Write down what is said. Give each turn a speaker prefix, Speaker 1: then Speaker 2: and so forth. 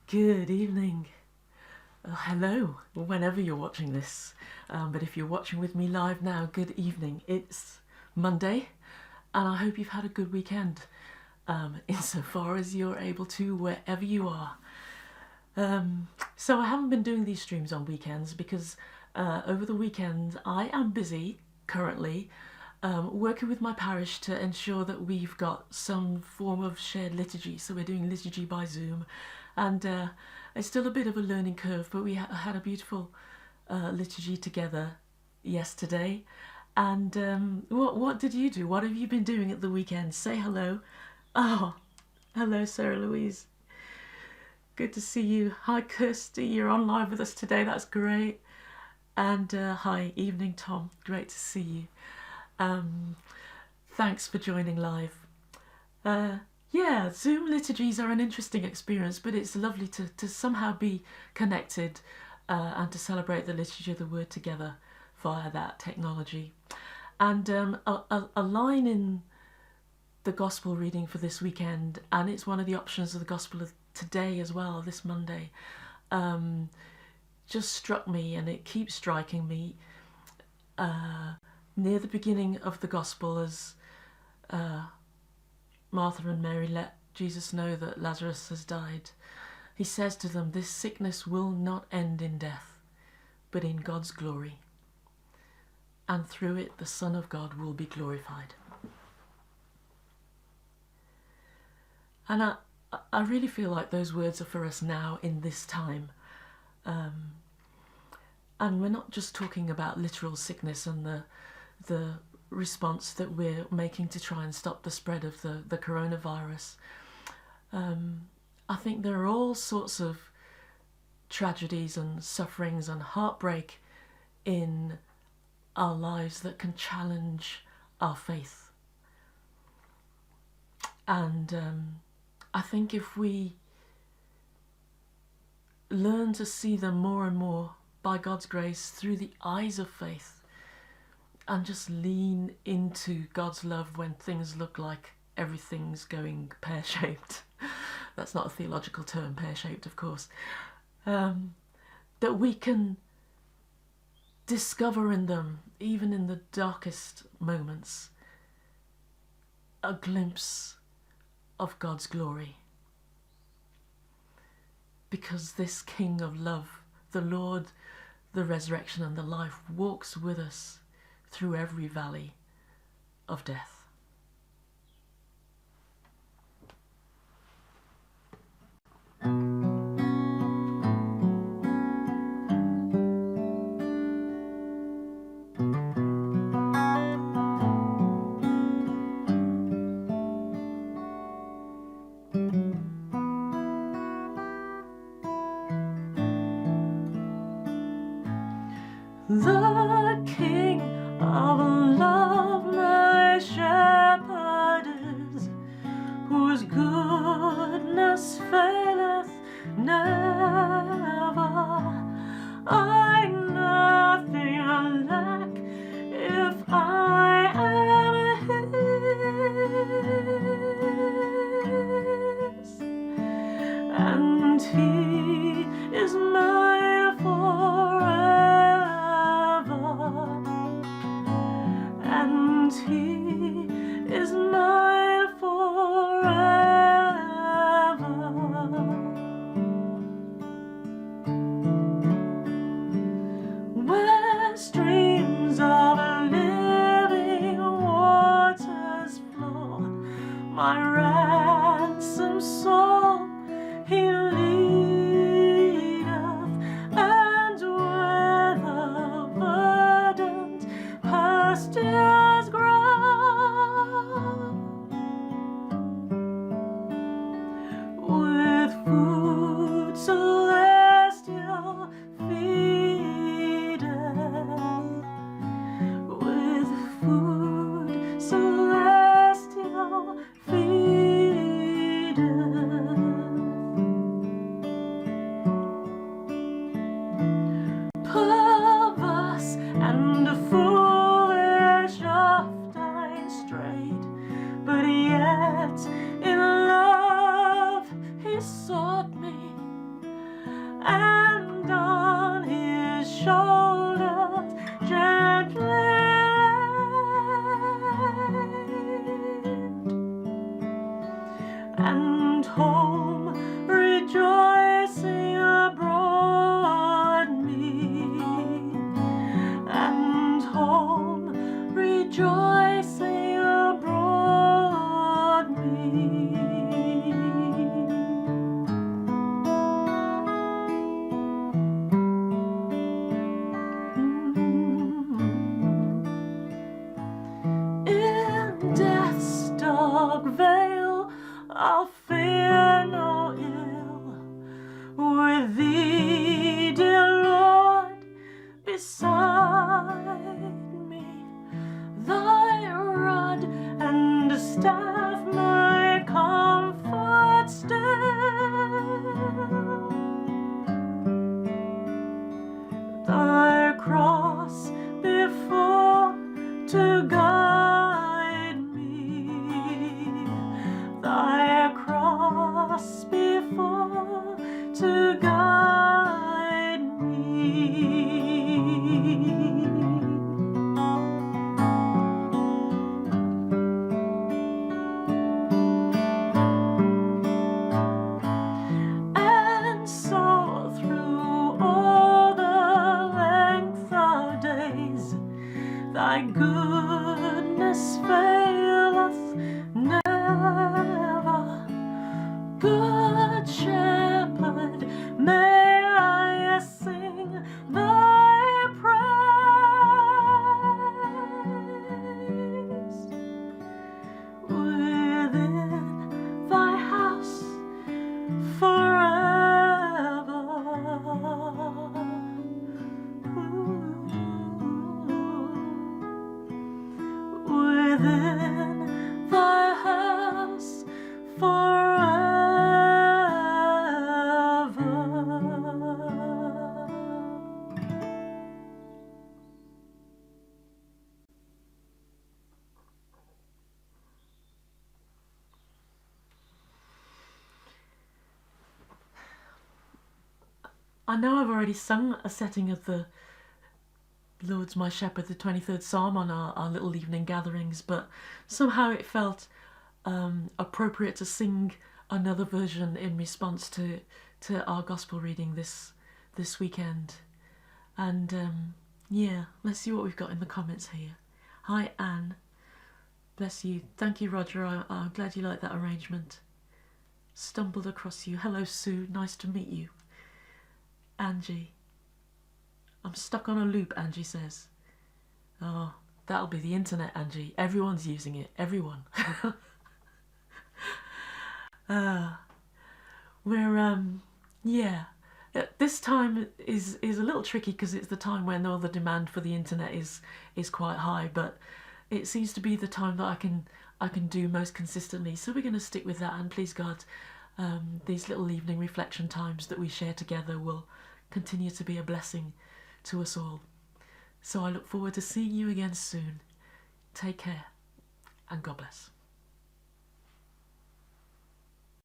Speaker 1: Good evening. Hello, whenever you're watching this. But if you're watching with me live now, good evening. It's Monday, and I hope you've had a good weekend, insofar as you're able to, wherever you are. So I haven't been doing these streams on weekends because over the weekend I am busy currently working with my parish to ensure that we've got some form of shared liturgy. So we're doing liturgy by Zoom, and it's still a bit of a learning curve, but we had a beautiful liturgy together yesterday. And what did you do? What have you been doing at the weekend? Say hello. Oh, hello, Sarah Louise. Good to see you. Hi, Kirsty. You're on live with us today. That's great. And hi, evening, Tom. Great to see you. Thanks for joining live. Yeah, Zoom liturgies are an interesting experience, but it's lovely to somehow be connected and to celebrate the liturgy of the word together via that technology. And a line in the gospel reading for this weekend, and it's one of the options of the gospel of today as well, this Monday, just struck me, and it keeps striking me. Near the beginning of the gospel, as Martha and Mary let Jesus know that Lazarus has died, he says to them, "This sickness will not end in death, but in God's glory. And through it, the Son of God will be glorified." And I really feel like those words are for us now in this time. And we're not just talking about literal sickness and the response that we're making to try and stop the spread of the coronavirus. I think there are all sorts of tragedies and sufferings and heartbreak in our lives that can challenge our faith. And I think if we learn to see them more and more by God's grace through the eyes of faith, and just lean into God's love when things look like everything's going pear-shaped. That's not a theological term, pear-shaped, of course. That we can discover in them, even in the darkest moments, a glimpse of God's glory. Because this King of love, the Lord, the resurrection and the life, walks with us through every valley of death. The King of love, my shepherd is, whose goodness faileth never. I nothing lack if I am his, and he is mine forever. And he is mine forever. Where streams of living waters flow, my ransom soul he leadeth, and where the verdant pastures grow, with food celestial feedeth, with food celestial feedeth. Perverse and foolish rejoicing abroad me. In death's dark vale I'll fear no ill, with thee, dear Lord, beside me. Thy rod and staff my comfort still, thy cross before to guide me, thy cross before to guide me. And so through all the length of days thy goodness faileth never. Good Shepherd, may I sing thy praise within thy house forever. Within thy house forever. I know I've already sung a setting of the Lord's My Shepherd, the 23rd Psalm, on our little evening gatherings, but somehow it felt appropriate to sing another version in response to our gospel reading this weekend. And yeah, let's see what we've got in the comments here. Hi Anne, bless you. Thank you Roger, I'm glad you like that arrangement. Stumbled across you. Hello Sue, nice to meet you. Angie, I'm stuck on a loop, Angie says. Oh, that'll be the internet, Angie. Everyone's using it. Everyone. Yeah. This time is a little tricky because it's the time when all the demand for the internet is quite high, but it seems to be the time that I can do most consistently. So we're going to stick with that, and please God, these little evening reflection times that we share together will continue to be a blessing to us all. So I look forward to seeing you again soon. Take care and God bless.